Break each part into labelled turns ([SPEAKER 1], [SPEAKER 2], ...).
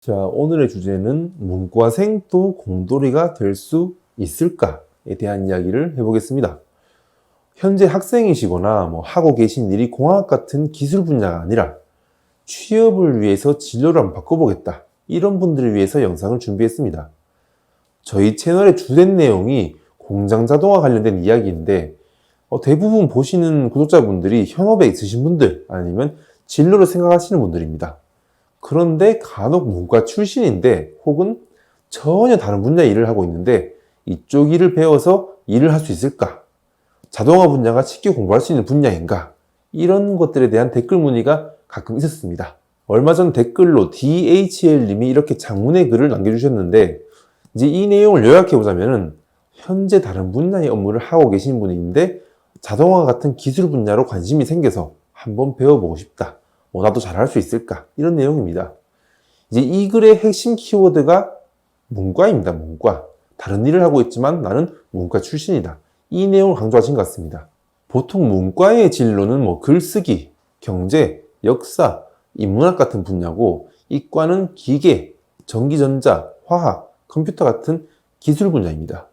[SPEAKER 1] 자, 오늘의 주제는 문과생도 공돌이가 될 수 있을까에 대한 이야기를 해보겠습니다. 현재 학생이시거나 하고 계신 일이 공학 같은 기술 분야가 아니라 취업을 위해서 진로를 한번 바꿔보겠다. 이런 분들을 위해서 영상을 준비했습니다. 저희 채널의 주된 내용이 공장 자동화 관련된 이야기인데 대부분 보시는 구독자분들이 현업에 있으신 분들 아니면 진로를 생각하시는 분들입니다. 그런데 간혹 문과 출신인데 혹은 전혀 다른 분야의 일을 하고 있는데 이쪽 일을 배워서 일을 할 수 있을까? 자동화 분야가 쉽게 공부할 수 있는 분야인가? 이런 것들에 대한 댓글 문의가 가끔 있었습니다. 얼마 전 댓글로 DHL님이 이렇게 장문의 글을 남겨주셨는데 이제 이 내용을 요약해보자면은 현재 다른 분야의 업무를 하고 계신 분인데 자동화 같은 기술 분야로 관심이 생겨서 한번 배워보고 싶다. 나도 잘할 수 있을까? 이런 내용입니다. 이제 이 글의 핵심 키워드가 문과입니다. 문과. 다른 일을 하고 있지만 나는 문과 출신이다. 이 내용을 강조하신 것 같습니다. 보통 문과의 진로는 글쓰기, 경제, 역사, 인문학 같은 분야고 이과는 기계, 전기전자, 화학, 컴퓨터 같은 기술 분야입니다.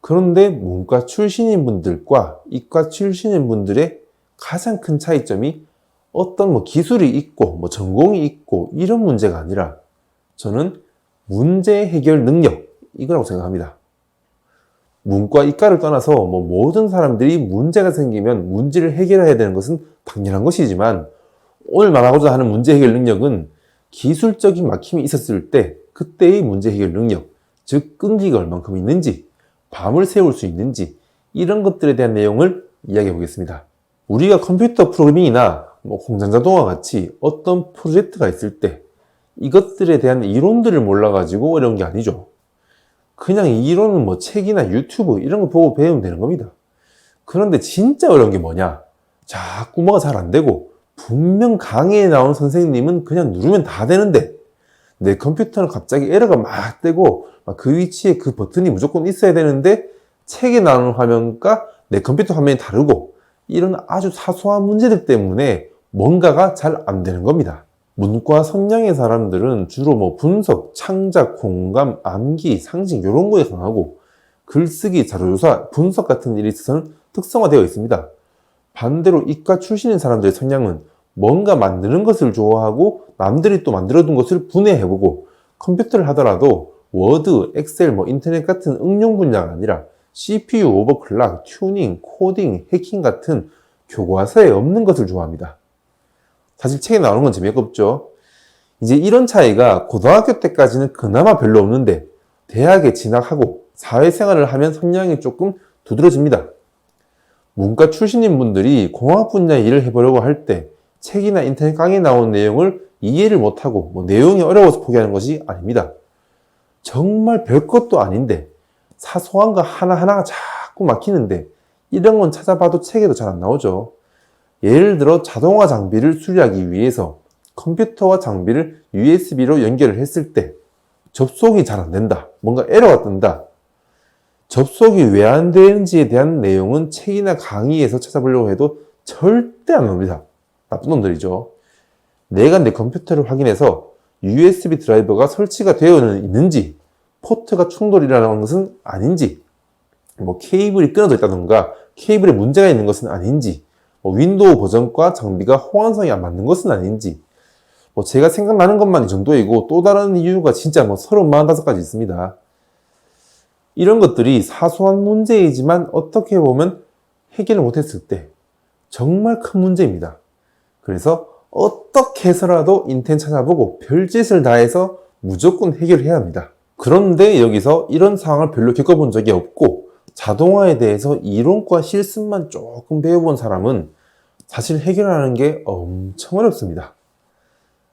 [SPEAKER 1] 그런데 문과 출신인 분들과 이과 출신인 분들의 가장 큰 차이점이 어떤 기술이 있고 전공이 있고 이런 문제가 아니라 저는 문제 해결 능력 이거라고 생각합니다. 문과 이과를 떠나서 모든 사람들이 문제가 생기면 문제를 해결해야 되는 것은 당연한 것이지만 오늘 말하고자 하는 문제 해결 능력은 기술적인 막힘이 있었을 때 그때의 문제 해결 능력, 즉 끈기가 얼만큼 있는지, 밤을 새울 수 있는지 이런 것들에 대한 내용을 이야기해 보겠습니다. 우리가 컴퓨터 프로그래밍이나 공장 자동화 같이 어떤 프로젝트가 있을 때 이것들에 대한 이론들을 몰라가지고 어려운 게 아니죠. 그냥 이론은 책이나 유튜브 이런 거 보고 배우면 되는 겁니다. 그런데 진짜 어려운 게 뭐냐? 자꾸 뭐가 잘 안 되고 분명 강의에 나온 선생님은 그냥 누르면 다 되는데 내 컴퓨터는 갑자기 에러가 막 뜨고 그 위치에 그 버튼이 무조건 있어야 되는데 책에 나오는 화면과 내 컴퓨터 화면이 다르고 이런 아주 사소한 문제들 때문에 뭔가가 잘 안 되는 겁니다. 문과 성향의 사람들은 주로 분석, 창작, 공감, 암기, 상징 이런 거에 강하고 글쓰기, 자료조사, 분석 같은 일에 있어서는 특성화되어 있습니다. 반대로 이과 출신인 사람들의 성향은 뭔가 만드는 것을 좋아하고 남들이 또 만들어둔 것을 분해해보고 컴퓨터를 하더라도 워드, 엑셀, 인터넷 같은 응용 분야가 아니라 CPU 오버클락, 튜닝, 코딩, 해킹 같은 교과서에 없는 것을 좋아합니다. 사실 책에 나오는 건 재미가 없죠. 이제 이런 차이가 고등학교 때까지는 그나마 별로 없는데 대학에 진학하고 사회생활을 하면 성향이 조금 두드러집니다. 문과 출신인 분들이 공학 분야의 일을 해보려고 할 때 책이나 인터넷 강의에 나온 내용을 이해를 못하고 내용이 어려워서 포기하는 것이 아닙니다. 정말 별것도 아닌데 사소한 거 하나하나가 자꾸 막히는데 이런 건 찾아봐도 책에도 잘 안 나오죠. 예를 들어 자동화 장비를 수리하기 위해서 컴퓨터와 장비를 USB로 연결을 했을 때 접속이 잘 안 된다. 뭔가 에러가 뜬다. 접속이 왜 안 되는지에 대한 내용은 책이나 강의에서 찾아보려고 해도 절대 안 나옵니다. 나쁜 놈들이죠. 내가 내 컴퓨터를 확인해서 USB 드라이버가 설치가 되어 있는지 포트가 충돌이라는 것은 아닌지 케이블이 끊어져 있다던가 케이블에 문제가 있는 것은 아닌지 윈도우 버전과 장비가 호환성이 안 맞는 것은 아닌지 제가 생각나는 것만 이 정도이고 또 다른 이유가 진짜 35가지 있습니다. 이런 것들이 사소한 문제이지만 어떻게 보면 해결을 못했을 때 정말 큰 문제입니다. 그래서 어떻게 해서라도 인터넷 찾아보고 별짓을 다해서 무조건 해결해야 합니다. 그런데 여기서 이런 상황을 별로 겪어본 적이 없고 자동화에 대해서 이론과 실습만 조금 배워본 사람은 사실 해결하는 게 엄청 어렵습니다.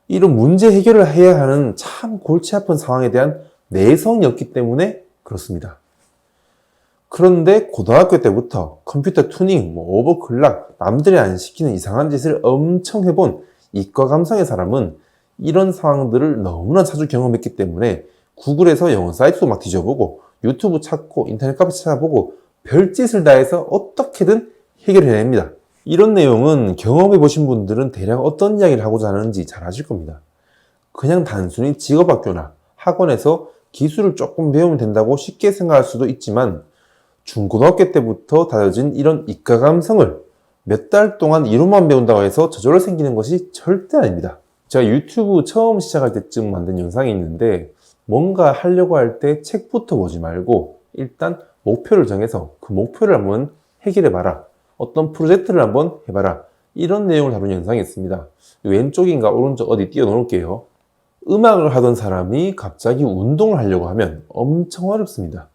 [SPEAKER 1] 이런 문제 해결을 해야 하는 참 골치 아픈 상황에 대한 내성이 없기 때문에 그렇습니다. 그런데 고등학교 때부터 컴퓨터 튜닝, 오버클락, 남들이 안 시키는 이상한 짓을 엄청 해본 이과 감성의 사람은 이런 상황들을 너무나 자주 경험했기 때문에 구글에서 영어 사이트도 막 뒤져보고 유튜브 찾고 인터넷 카페 찾아보고 별짓을 다해서 어떻게든 해결해냅니다. 이런 내용은 경험해보신 분들은 대략 어떤 이야기를 하고자 하는지 잘 아실 겁니다. 그냥 단순히 직업학교나 학원에서 기술을 조금 배우면 된다고 쉽게 생각할 수도 있지만 중고등학교 때부터 다져진 이런 이과 감성을 몇 달 동안 이론만 배운다고 해서 저절로 생기는 것이 절대 아닙니다. 제가 유튜브 처음 시작할 때쯤 만든 영상이 있는데 뭔가 하려고 할 때 책부터 보지 말고 일단 목표를 정해서 그 목표를 한번 해결해봐라. 어떤 프로젝트를 한번 해봐라. 이런 내용을 다룬 영상이 있습니다. 왼쪽인가 오른쪽 어디 띄워놓을게요. 음악을 하던 사람이 갑자기 운동을 하려고 하면 엄청 어렵습니다.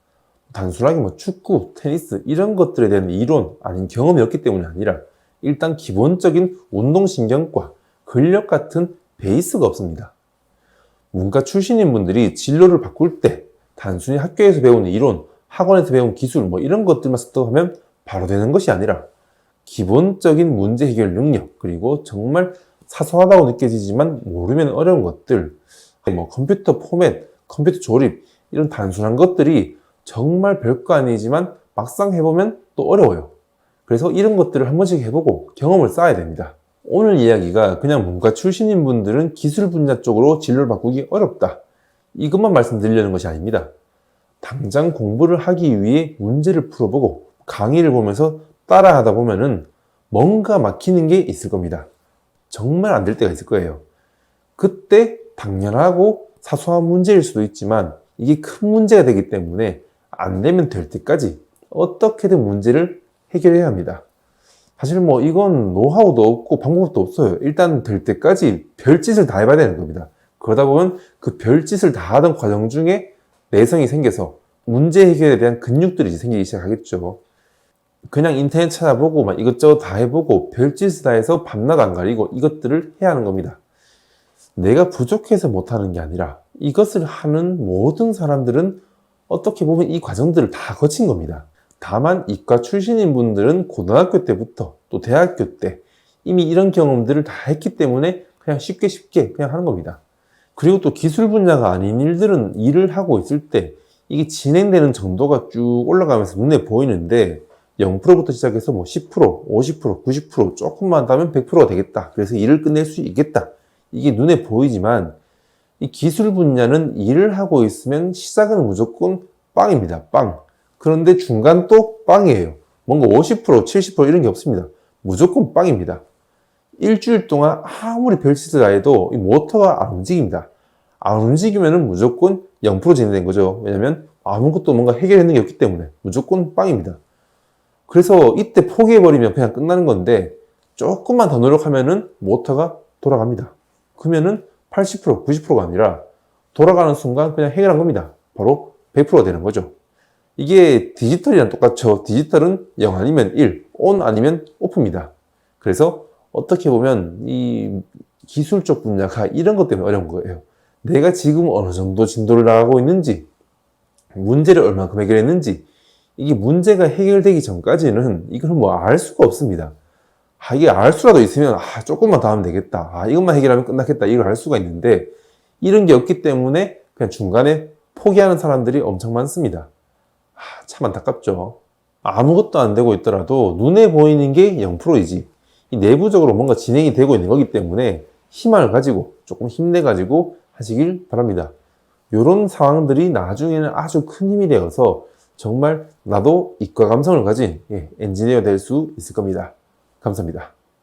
[SPEAKER 1] 단순하게 뭐 축구, 테니스 이런 것들에 대한 이론 아닌 경험이 없기 때문이 아니라 일단 기본적인 운동신경과 근력 같은 베이스가 없습니다. 문과 출신인 분들이 진로를 바꿀 때 단순히 학교에서 배우는 이론, 학원에서 배운 기술 뭐 이런 것들만 습득하면 바로 되는 것이 아니라 기본적인 문제 해결 능력 그리고 정말 사소하다고 느껴지지만 모르면 어려운 것들 뭐 컴퓨터 포맷, 컴퓨터 조립 이런 단순한 것들이 정말 별거 아니지만 막상 해보면 또 어려워요. 그래서 이런 것들을 한 번씩 해보고 경험을 쌓아야 됩니다. 오늘 이야기가 그냥 문과 출신인 분들은 기술 분야 쪽으로 진로를 바꾸기 어렵다. 이것만 말씀드리려는 것이 아닙니다. 당장 공부를 하기 위해 문제를 풀어보고 강의를 보면서 따라하다 보면은 뭔가 막히는 게 있을 겁니다. 정말 안 될 때가 있을 거예요. 그때 당연하고 사소한 문제일 수도 있지만 이게 큰 문제가 되기 때문에 안 되면 될 때까지 어떻게든 문제를 해결해야 합니다. 사실 뭐 이건 노하우도 없고 방법도 없어요. 일단 될 때까지 별짓을 다 해봐야 되는 겁니다. 그러다 보면 그 별짓을 다 하던 과정 중에 내성이 생겨서 문제 해결에 대한 근육들이 생기기 시작하겠죠. 그냥 인터넷 찾아보고 막 이것저것 다 해보고 별짓을 다 해서 밤낮 안 가리고 이것들을 해야 하는 겁니다. 내가 부족해서 못하는 게 아니라 이것을 하는 모든 사람들은 어떻게 보면 이 과정들을 다 거친 겁니다. 다만 이과 출신인 분들은 고등학교 때부터 또 대학교 때 이미 이런 경험들을 다 했기 때문에 그냥 쉽게 그냥 하는 겁니다. 그리고 또 기술 분야가 아닌 일들은 일을 하고 있을 때 이게 진행되는 정도가 쭉 올라가면서 눈에 보이는데 0%부터 시작해서 뭐 10%, 50%, 90% 조금만 하면 100%가 되겠다. 그래서 일을 끝낼 수 있겠다. 이게 눈에 보이지만 이 기술 분야는 일을 하고 있으면 시작은 무조건 빵입니다. 빵. 그런데 중간 또 빵이에요. 뭔가 50%, 70% 이런 게 없습니다. 무조건 빵입니다. 일주일 동안 아무리 별짓을 다 해도 이 모터가 안 움직입니다. 안 움직이면 무조건 0% 진행된 거죠. 왜냐면 아무것도 뭔가 해결하는 게 없기 때문에 무조건 빵입니다. 그래서 이때 포기해버리면 그냥 끝나는 건데 조금만 더 노력하면은 모터가 돌아갑니다. 그러면은 80%, 90%가 아니라 돌아가는 순간 그냥 해결한 겁니다. 바로 100%가 되는 거죠. 이게 디지털이랑 똑같죠. 디지털은 0 아니면 1, ON 아니면 OFF입니다. 그래서 어떻게 보면 이 기술 쪽 분야가 이런 것 때문에 어려운 거예요. 내가 지금 어느 정도 진도를 나가고 있는지, 문제를 얼마큼 해결했는지, 이게 문제가 해결되기 전까지는 이걸 뭐 알 수가 없습니다. 이게 알 수라도 있으면 조금만 더 하면 되겠다. 이것만 해결하면 끝났겠다. 이걸 알 수가 있는데 이런 게 없기 때문에 그냥 중간에 포기하는 사람들이 엄청 많습니다. 참 안타깝죠. 아무것도 안 되고 있더라도 눈에 보이는 게 0%이지 이 내부적으로 뭔가 진행이 되고 있는 거기 때문에 희망을 가지고 조금 힘내가지고 하시길 바랍니다. 이런 상황들이 나중에는 아주 큰 힘이 되어서 정말 나도 이과 감성을 가진 엔지니어 될 수 있을 겁니다. 감사합니다.